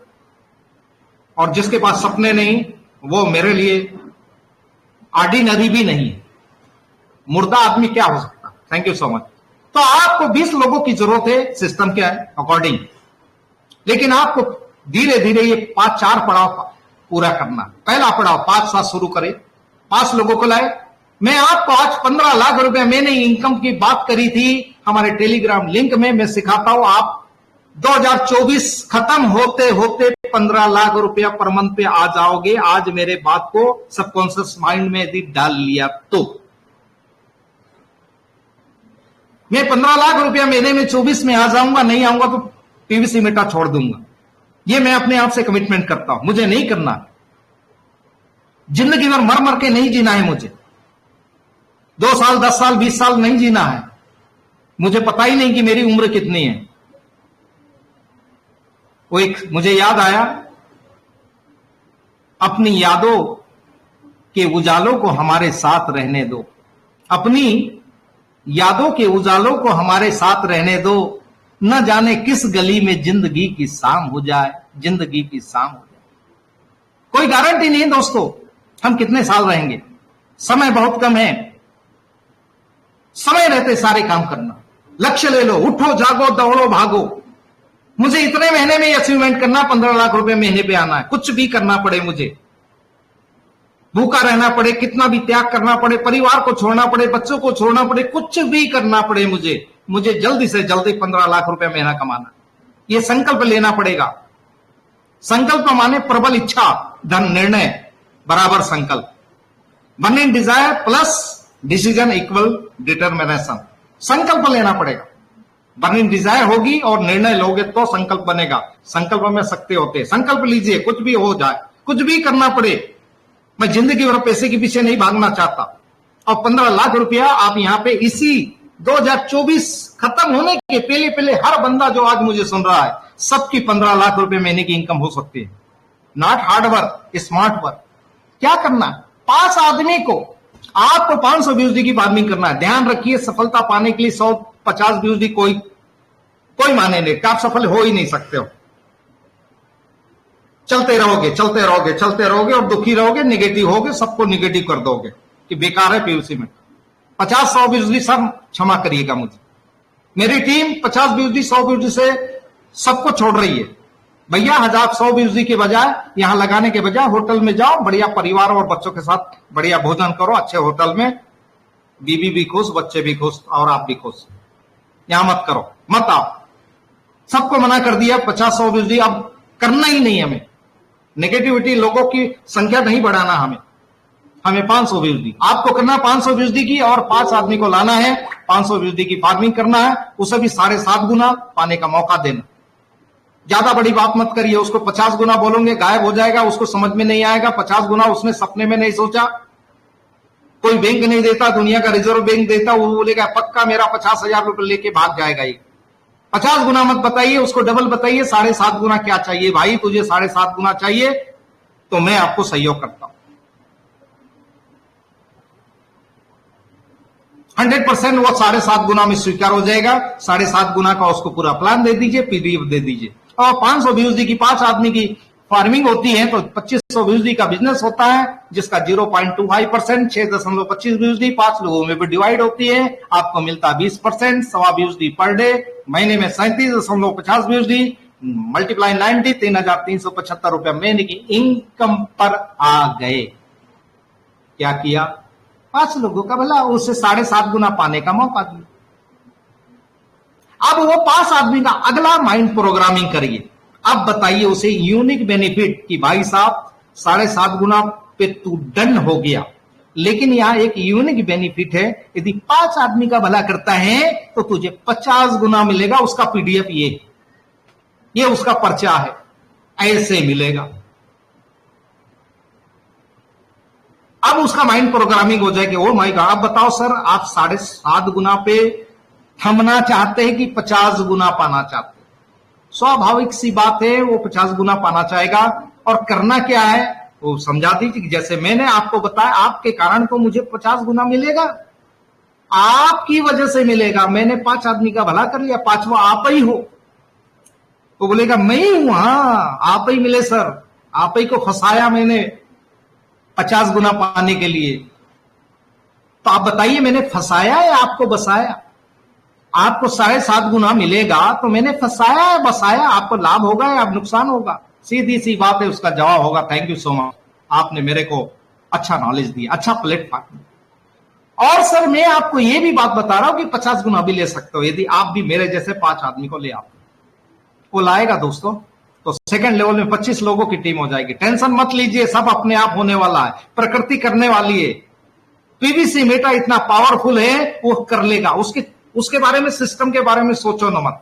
और जिसके पास सपने नहीं वो मेरे लिए ऑर्डिनरी भी नहीं है, मुर्दा आदमी क्या हो सकता। Thank you so much. तो आपको 20 लोगों की जरूरत है सिस्टम के अकॉर्डिंग, लेकिन आपको धीरे धीरे ये 4 पड़ाव पूरा करना। पहला पड़ाव 5 साल शुरू करें, 5 लोगों को लाए। मैं आपको आज 15 लाख रुपए, मैंने इनकम की बात करी थी हमारे टेलीग्राम लिंक में, मैं सिखाता हूं। आप 2024 खत्म होते होते 15 लाख रुपया पर मंथ पे आ जाओगे। आज मेरे बात को सबकॉन्शियस माइंड में यदि डाल लिया तो मैं 15 लाख रुपया महीने में 24 में आ जाऊंगा। नहीं आऊंगा तो पीवीसी मेटा छोड़ दूंगा। ये मैं अपने आप से कमिटमेंट करता हूं। मुझे नहीं करना, जिंदगी भर मर मर के नहीं जीना है। मुझे 2 साल 10 साल 20 साल नहीं जीना है। मुझे पता ही नहीं कि मेरी उम्र कितनी है। वो एक मुझे याद आया, अपनी यादों के उजालों को हमारे साथ रहने दो, अपनी यादों के उजालों को हमारे साथ रहने दो। न जाने किस गली में जिंदगी की शाम हो जाए, जिंदगी की शाम हो जाए। कोई गारंटी नहीं दोस्तों हम कितने साल रहेंगे। समय बहुत कम है। समय रहते सारे काम करना। लक्ष्य ले लो, उठो जागो दौड़ो भागो। मुझे इतने महीने में अचीवमेंट करना, 15 लाख रुपए महीने पे आना है। कुछ भी करना पड़े, मुझे भूखा रहना पड़े, कितना भी त्याग करना पड़े, परिवार को छोड़ना पड़े, बच्चों को छोड़ना पड़े, कुछ भी करना पड़े, मुझे जल्दी से जल्दी 15 लाख रुपए महीना कमाना। यह संकल्प लेना पड़ेगा। संकल्प माने प्रबल इच्छा, धन निर्णय बराबर संकल्प। Burning desire plus decision equal determination. संकल्प लेना पड़ेगा। बर्निंग डिजायर होगी और निर्णय लोगे तो संकल्प बनेगा। संकल्प में शक्ति होते हैं। संकल्प लीजिए, कुछ भी हो जाए, कुछ भी करना पड़े। मैं जिंदगी भर पैसे के पीछे नहीं भागना चाहता। और 15 लाख रुपया आप यहां पे इसी 2024 खत्म होने के पहले पहले हर बंदा जो आज मुझे सुन रहा है, सबकी 15 लाख रुपए महीने की इनकम हो सकती है। Not hard work, smart work. क्या करना है? 5 आदमी को आपको 500 व्यूज की फार्मिंग करना है। ध्यान रखिए, सफलता पाने के लिए 150 व्यूज कोई माने नहीं। आप सफल हो ही नहीं सकते हो। चलते रहोगे और दुखी रहोगे, निगेटिव होगे, सबको निगेटिव कर दोगे कि बेकार है पीयूसी में। 50-100 व्यूज सब क्षमा करिएगा मुझे। मेरी टीम 50 व्यूज 100 व्यूज से सबको छोड़ रही है। भैया 100 व्यूज के बजाय यहां लगाने के बजाय होटल में जाओ, बढ़िया परिवार और बच्चों के साथ बढ़िया भोजन करो, अच्छे होटल में, बीवी भी खुश, बच्चे भी खुश और आप भी खुश। यहां मत करो, मत आओ। सबको मना कर दिया। 50-100 व्यूज अब करना ही नहीं। हमें नेगेटिविटी, लोगों की संख्या नहीं बढ़ाना। हमें 500 व्यूज आपको करना, 500 व्यूज की, और 5 आदमी को लाना है। 500 व्यूज की फार्मिंग करना है, उसे भी 7.5 गुना पाने का मौका देना। ज्यादा बड़ी बात मत करिए। उसको 50 गुना बोलोगे गायब हो जाएगा, उसको समझ में नहीं आएगा। 50 गुना उसने सपने में नहीं सोचा। कोई बैंक नहीं देता, दुनिया का रिजर्व बैंक देता, वो बोलेगा पक्का मेरा 50,000 रुपए लेके भाग जाएगा। ये 50 गुना मत बताइए, उसको डबल बताइए। 7.5 गुना क्या चाहिए भाई? तुझे 7.5 गुना चाहिए तो मैं आपको सहयोग करता हूं। 100% वो 7.5 गुना में स्वीकार हो जाएगा। 7.5 गुना का उसको पूरा प्लान दे दीजिए, पीडीएफ दे दीजिए। और 500 बीएसडी की 5 आदमी की फार्मिंग होती है तो 2500 बीएसडी का बिजनेस होता है, जिसका 0.25% 6.25 बीएसडी 5 लोगों में भी डिवाइड होती है, आपको मिलता है 20%, 1.25 बीएसडी पर डे, महीने में 37.50 बीएसडी, मल्टीप्लाई 90, 3,375 रुपया महीने की इनकम पर आ गए। क्या किया? 5 लोगों का भला उससे 7.5 गुना पाने का मौका दिया। अब वो 5 आदमी का अगला माइंड प्रोग्रामिंग करिए। अब बताइए उसे यूनिक बेनिफिट कि भाई साहब 7.5 गुना पे तू डन हो गया, लेकिन यहां एक यूनिक बेनिफिट है, यदि 5 आदमी का भला करता है तो तुझे 50 गुना मिलेगा। उसका पीडीएफ ये उसका पर्चा है, ऐसे मिलेगा। अब उसका माइंड प्रोग्रामिंग हो जाएगी। ओ माय गॉड, अब बताओ सर, आप 7.5 गुना पे थमना चाहते हैं कि 50 गुना पाना चाहते हैं? स्वाभाविक सी बात है, वो 50 गुना पाना चाहेगा। और करना क्या है वो समझा दीजिए। जैसे मैंने आपको बताया, आपके कारण तो मुझे 50 गुना मिलेगा, आपकी वजह से मिलेगा। मैंने 5 आदमी का भला कर लिया, 5वां आप ही हो, तो बोलेगा मैं ही हूं। हाँ, आप ही मिले सर, आप ही को फंसाया मैंने 50 गुना पाने के लिए। तो आप बताइए, मैंने फंसाया या आपको बसाया? आपको 7.5 गुना मिलेगा तो मैंने फंसाया या बसाया? आपको लाभ होगा या नुकसान होगा? सीधी सी बात है, उसका जवाब होगा थैंक यू सो मच, आपने मेरे को अच्छा नॉलेज दिया, अच्छा प्लेटफॉर्म। और सर मैं आपको यह भी बात बता रहा हूं कि 50 गुना भी ले सकते हो यदि आप भी मेरे जैसे 5 आदमी को ले आओ। वो लाएगा दोस्तों, तो सेकंड लेवल में 25 लोगों की टीम हो जाएगी। टेंशन मत लीजिए, सब अपने आप होने वाला है, प्रकृति करने वाली है। पीवीसी मेटा इतना पावरफुल है, वो कर लेगा। उसके बारे में, सिस्टम के बारे में सोचो न मत,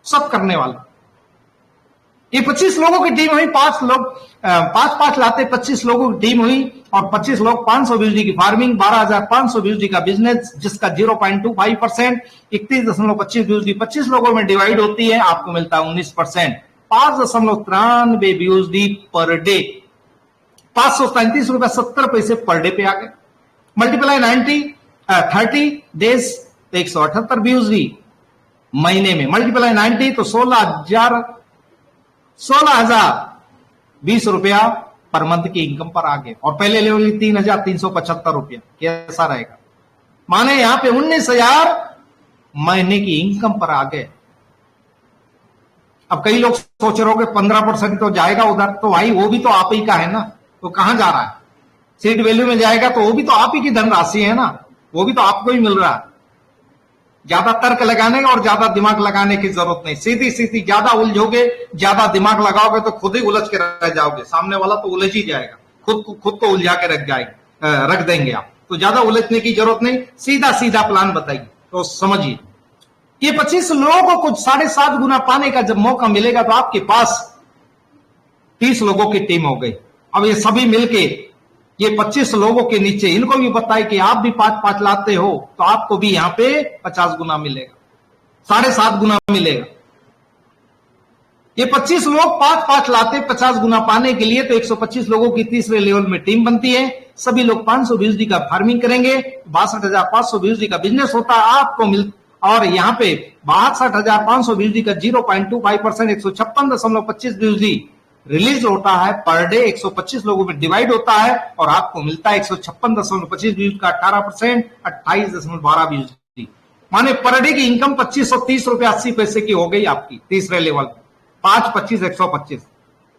सब करने वाला। ये 25 लोगों की टीम हुई, 5 लोग 5 लाते 25 लोगों की टीम हुई, और 25 लोग 500 बीएसडी की फार्मिंग, 12,500 बीएसडी का बिजनेस, जिसका 0.25%, 31.25 बीएसडी 25 लोगों में डिवाइड होती है, आपको मिलता है 19%, 5.93 बीएसडी पर डे, 537 रुपया 70 पैसे पर डे पे आ गए। मल्टीप्लाई 30 डेज तो 178 बीएसडी महीने में, मल्टीप्लाई 90 तो 16,020 रुपया पर मंथ की इनकम पर आ गए। और पहले लेवल 3,375 रुपया। कैसा रहेगा? माने यहां पे 19,000 महीने की इनकम पर आ गए। अब कई लोग सोच रहे हो कि 15% तो जाएगा उधर, तो भाई वो भी तो आप ही का है ना, तो कहां जा रहा है? सीट वैल्यू में जाएगा तो वो भी तो आप ही की धनराशि है ना, वो भी तो आपको ही मिल रहा है। ज्यादा तर्क लगाने का और ज्यादा दिमाग लगाने की जरूरत नहीं, सीधी सीधी। ज्यादा उलझोगे, ज्यादा दिमाग लगाओगे तो खुद ही उलझ के रह जाओगे, सामने वाला तो उलझ ही जाएगा, खुद को उलझा के रख देंगे आप। तो ज्यादा उलझने की जरूरत नहीं, सीधा सीधा प्लान बताइए तो समझिए। ये 25 लोगों को 7.5 गुना पाने का जब मौका मिलेगा तो आपके पास 30 लोगों की टीम हो गई। अब ये सभी मिलके ये 25 लोगों के नीचे इनको भी बताए कि आप भी 5-5 लाते हो तो आपको भी यहां पे 50 गुना मिलेगा, 7.5 गुना मिलेगा। ये 25 लोग 5-5 लाते 50 गुना पाने के लिए, तो 125 लोगों की तीसरे लेवल में टीम बनती है। सभी लोग 500 बीएसडी का फार्मिंग करेंगे, 62,500 बीएसडी का बिजनेस होता है आपको और यहां पे 62,500 बीएसडी का 0.25% 156.25 बीएसडी रिलीज होता है पर डे, 125 लोगों में डिवाइड होता है और आपको मिलता है 156.25 बीएसडी का 18%, 28.12 बीएसडी। माने पर डे की इनकम 2530 रुपया 80 पैसे की हो गई आपकी तीसरे लेवल पर। 5, 25, 125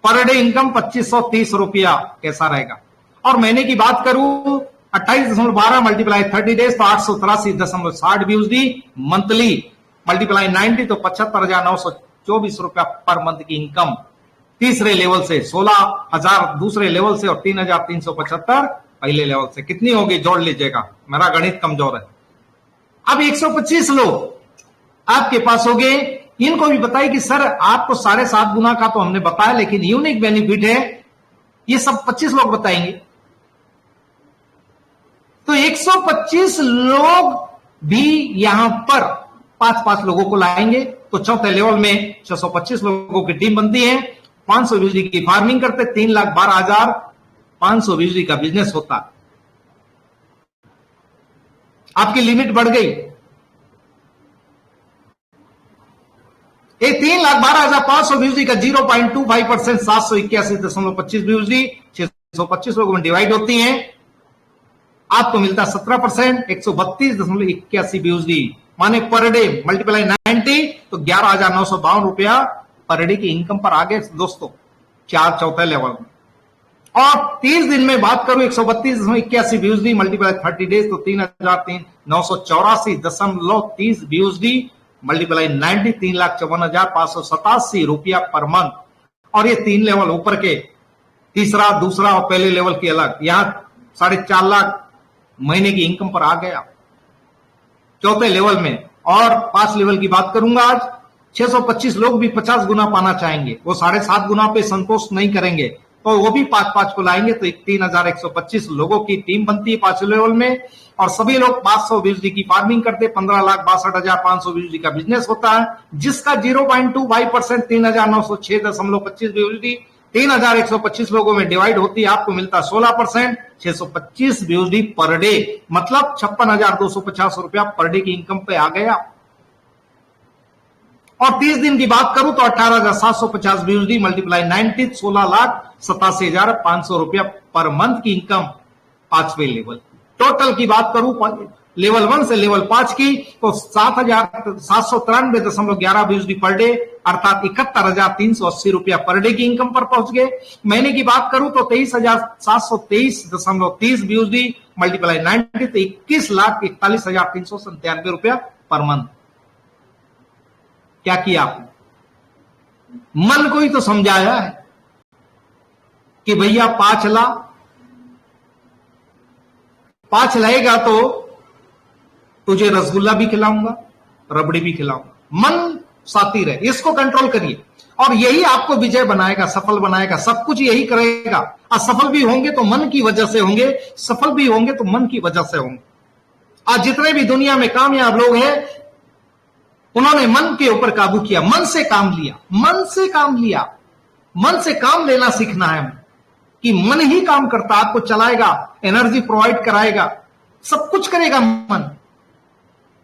पर डे इनकम 2530 रुपया। कैसा रहेगा? और महीने की बात करूं 28.12 मल्टीप्लाई 30 डेज तो 883.60 बीएसडी मंथली, मल्टीप्लाई 90 तो 75,924 रुपया पर मंथ की इनकम तीसरे लेवल से, 16,000 दूसरे लेवल से और 3,375 पहले लेवल से। कितनी होगी जोड़ लीजिएगा, मेरा गणित कमजोर है। अब 125 लोग आपके पास हो गए। इनको भी बताइए कि सर आपको 7.5 गुना का तो हमने बताया, लेकिन यूनिक बेनिफिट है, ये सब 25 लोग बताएंगे। तो 125 लोग भी यहां पर 5-5 लोगों को लाएंगे तो चौथे लेवल में 625 लोगों की टीम बनती है। 500 बीएसडी की फार्मिंग करते, 3,12,500 बीएसडी का बिजनेस होता। आपकी लिमिट बढ़ गई। ये 3,12,500 BUSD का 0.25% 781.25 BUSD 625 लोगों में डिवाइड होती हैं, आपको मिलता 17%, 132.81 BUSD, माने पर डे मल्टीप्लाई 90 तो 11,952 रुपया पर डे की इनकम पर आ गए दोस्तों, चौथे लेवल में। और 30 दिन में बात करूं 132.81 BUSD मल्टीप्लाई 30 डेज तो 3,984.30 BUSD मल्टीप्लाई 90 3,54,587 रुपया पर मंथ। और ये 3 लेवल ऊपर के, तीसरा, दूसरा और पहले लेवल की अलग, यहां 4.5 लाख महीने की इनकम पर आ गया चौथे लेवल में। और 5 लेवल की बात करूंगा आज, 625 लोग भी 50 गुना पाना चाहेंगे, वो 7.5 गुना पे संतोष नहीं करेंगे, तो वो भी 5-5 को लाएंगे, तो 3,125 लोगों की टीम बनती है 5 लेवल में। और सभी लोग 500 BUSD की फार्मिंग करते, 15,62,500 BUSD का बिजनेस होता है, जिसका 0.25% 3,906.25 BUSD 3,125 लोगों में डिवाइड होती है, आपको मिलता 16%, 625 BUSD पर डे, मतलब 56,250 रुपया पर डे की इनकम पे आ गया। और 30 दिन की बात करूं तो 18,750 BUSD मल्टीप्लाई 90 16,87,500 रुपया पर मंथ की इनकम 5वें लेवल। टोटल की बात करूं लेवल 1 से लेवल 5 की तो 7,793.11 BUSD पर डे, अर्थात 71,380 रुपया पर डे की इनकम पर पहुंच गए। महीने की बात करूं तो 23,723.30 BUSD मल्टीप्लाई 90 तो 21,41,397 रुपया पर मंथ। क्या किया आपने? मन को ही तो समझाया है कि भैया 5 ला, 5 लाएगा तो तुझे रसगुल्ला भी खिलाऊंगा, रबड़ी भी खिलाऊंगा। मन साथी रहे, इसको कंट्रोल करिए और यही आपको विजय बनाएगा, सफल बनाएगा, सब कुछ यही करेगा। असफल भी होंगे तो मन की वजह से होंगे, सफल भी होंगे तो मन की वजह से होंगे। आज जितने भी दुनिया में कामयाब लोग हैं, उन्होंने मन के ऊपर काबू किया, मन से काम लिया, मन से काम लिया। मन से काम लेना सीखना है कि मन ही काम करता, आपको चलाएगा, एनर्जी प्रोवाइड कराएगा, सब कुछ करेगा मन,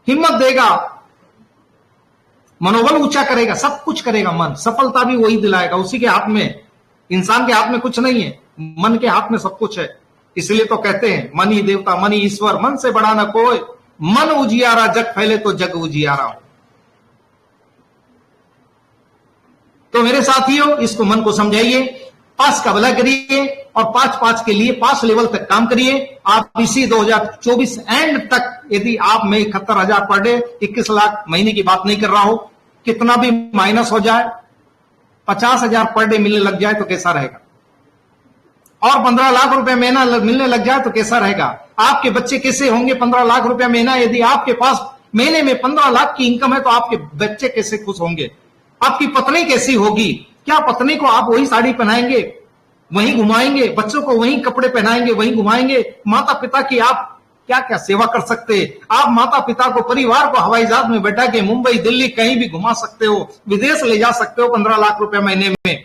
हिम्मत देगा, मनोबल ऊंचा करेगा, सब कुछ करेगा मन। सफलता भी वही दिलाएगा, उसी के हाथ में, इंसान के हाथ में कुछ नहीं है, मन के हाथ में सब कुछ है। इसलिए तो कहते हैं मन ही देवता, मन ही ईश्वर, मन से बड़ा ना कोई, मन उजियारा जग फैले तो जग उजियारा हो। तो मेरे साथियों, इसको मन को समझाइए, 5 का भला करिए और 5-5 के लिए 5 लेवल तक काम करिए। आप इसी 2024 एंड तक, यदि आप में 71,000 पर डे, 21 लाख महीने की बात नहीं कर रहा हो, कितना भी माइनस हो जाए, 50,000 पर डे मिलने लग जाए तो कैसा रहेगा, और 15 लाख रुपए महीना मिलने लग जाए तो कैसा रहेगा। आपके बच्चे कैसे होंगे 15 लाख रुपया महीना? यदि आपके पास महीने में 15 लाख की इनकम है तो आपके बच्चे कैसे खुश होंगे, आपकी पत्नी कैसी होगी? क्या पत्नी को आप वही साड़ी पहनाएंगे, वहीं घुमाएंगे, बच्चों को वहीं कपड़े पहनाएंगे, वहीं घुमाएंगे? माता पिता की आप क्या क्या सेवा कर सकते हैं? आप माता पिता को, परिवार को हवाई जहाज में बैठा के मुंबई, दिल्ली कहीं भी घुमा सकते हो, विदेश ले जा सकते हो 15 लाख रुपए महीने में।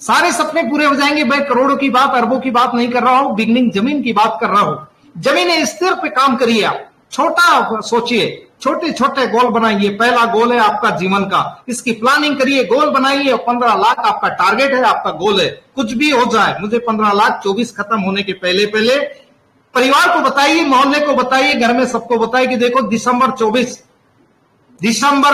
सारे सपने पूरे हो जाएंगे। मैं करोड़ों की बात, अरबों की बात नहीं कर रहा हूं, बिगनिंग जमीन की बात कर रहा हूं। जमीन स्थिर पे काम करिए, आप छोटा सोचिए, छोटे छोटे गोल बनाइए। पहला गोल है आपका जीवन का, इसकी प्लानिंग करिए, गोल बनाइए और 15 लाख आपका टारगेट है, आपका गोल है। कुछ भी हो जाए, मुझे 15 लाख 24 खत्म होने के पहले पहले परिवार को बताइए, मोहल्ले को बताइए, घर में सबको बताइए कि देखो दिसंबर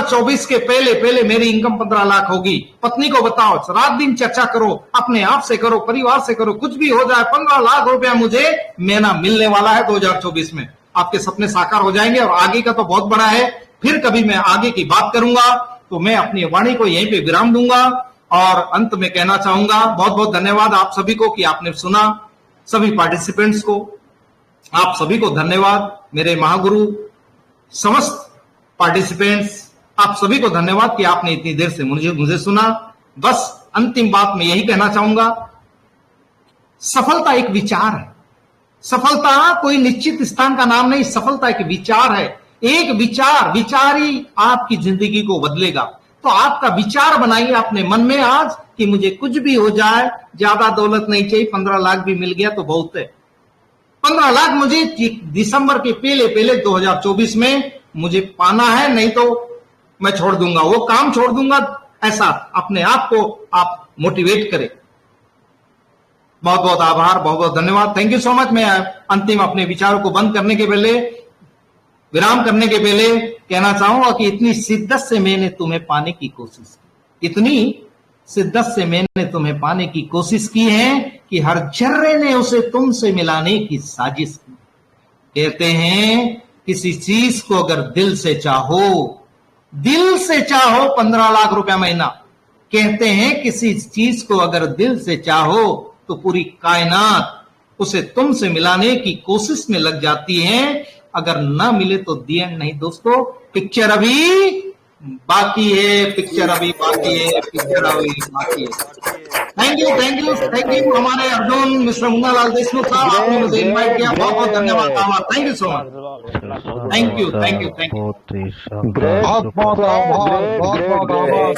24 के पहले पहले मेरी इनकम 15 लाख होगी। पत्नी को बताओ, रात दिन चर्चा करो, अपने आप से करो, परिवार से करो, कुछ भी हो जाए 15 लाख रुपया मुझे महीना मिलने वाला है 2024 में। आपके सपने साकार हो जाएंगे और आगे का तो बहुत बड़ा है, फिर कभी मैं आगे की बात करूंगा। तो मैं अपनी वाणी को यहीं पे विराम दूंगा और अंत में कहना चाहूंगा बहुत बहुत धन्यवाद आप सभी को कि आपने सुना, सभी पार्टिसिपेंट्स को आप सभी को धन्यवाद, मेरे महागुरु, समस्त पार्टिसिपेंट्स आप सभी को धन्यवाद कि आपने इतनी देर से मुझे सुना। बस अंतिम बात मैं यही कहना चाहूंगा, सफलता एक विचार है। सफलता कोई निश्चित स्थान का नाम नहीं, सफलता एक विचार है। एक विचार ही आपकी जिंदगी को बदलेगा। तो आपका विचार बनाइए अपने मन में आज कि मुझे कुछ भी हो जाए, ज्यादा दौलत नहीं चाहिए, 15 लाख भी मिल गया तो बहुत है। 15 लाख मुझे दिसंबर के पहले पहले 2024 में मुझे पाना है, नहीं तो मैं छोड़ दूंगा, वो काम छोड़ दूंगा। ऐसा अपने आप को आप मोटिवेट करें। बहुत बहुत आभार, बहुत बहुत धन्यवाद, थैंक यू सो मच। मैं अंतिम अपने विचारों को बंद करने के पहले, विराम करने के पहले कहना चाहूंगा कि इतनी शिद्दत से मैंने तुम्हें पाने की कोशिश की, इतनी शिद्दत से मैंने तुम्हें पाने की कोशिश की है कि हर जर्रे ने उसे तुमसे मिलाने की साजिश की। कहते हैं किसी चीज को अगर दिल से चाहो, दिल से चाहो, 15 लाख रुपया महीना। कहते हैं किसी चीज को अगर दिल से चाहो तो पूरी कायनात उसे तुमसे मिलाने की कोशिश में लग जाती है। अगर ना मिले तो दी एंड नहीं दोस्तों, पिक्चर अभी बाकी है, पिक्चर अभी बाकी है, पिक्चर अभी बाकी है। Thank you, thank you, thank you हमारे अर्जुन मिस्टर मुन्नालाल देशमुख साहब, आपने मुझे इन्वाइट किया, बहुत बहुत धन्यवाद, thank you so much, thank you, thank you, thank you. बहुत बहुत आभार, बहुत बहुत आभार।